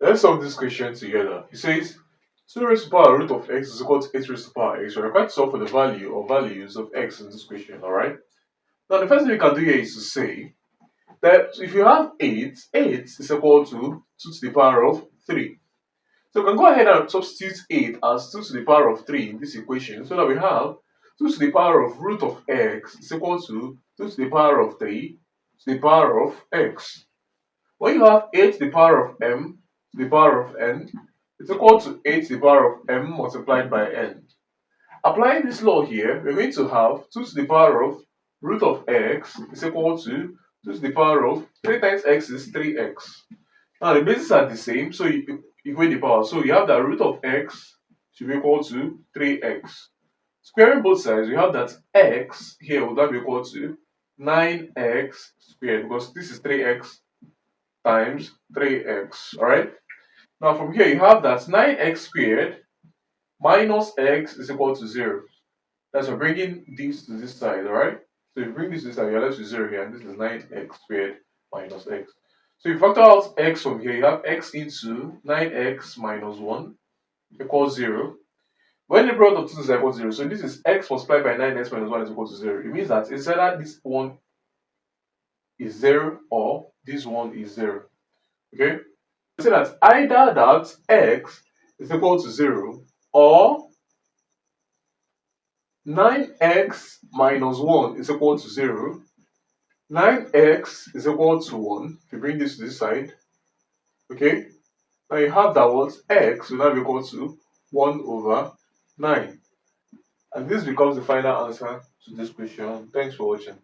Let's solve this question together. It says 2 raised to the power root of x is equal to 8 raised to the power x. We're required to solve for the value or values of x in this question, alright? Now the first thing we can do here is to say that if you have 8 is equal to 2 to the power of 3. So we can go ahead and substitute 8 as 2 to the power of 3 in this equation, so that we have 2 to the power of root of x is equal to 2 to the power of 3 to the power of x. When you have 8 to the power of m to the power of n, it's equal to 8 to the power of m multiplied by n. Applying this law here, we're going to have 2 to the power of root of x is equal to 2 to the power of 3 times x is 3x. Now the bases are the same, so you equate the power. So you have that root of x should be equal to 3x. Squaring both sides, we have that x here would that be equal to 9x squared, because this is 3x times 3x, alright? Now from here you have that 9x squared minus x is equal to 0. That's for bringing this to this side, alright? So if you bring this to this side, you're left with 0 here, and this is 9x squared minus x. So if you factor out x from here, you have x into 9x minus 1 equals 0. When the product of 2 is equal to 0, so this is x multiplied by 9x minus 1 is equal to 0. It means that it's either this one is 0 or this one is 0. Okay? So that either that x is equal to 0 or 9x minus 1 is equal to 0. 9x is equal to 1. If you bring this to this side, okay, now you have that what x will now be equal to 1 over 9. And this becomes the final answer to this question. Thanks for watching.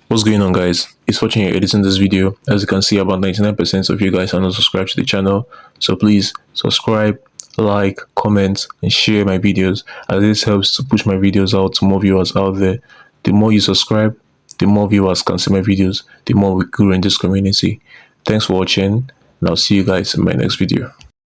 What's going on, guys? It's Fortune here editing this video. As you can see, about 99% of you guys are not subscribed to the channel, so please subscribe, like, comment, and share my videos, as this helps to push my videos out to more viewers out there. The more you subscribe, the more viewers can see my videos, the more we grow in this community. Thanks for watching, and I'll see you guys in my next video.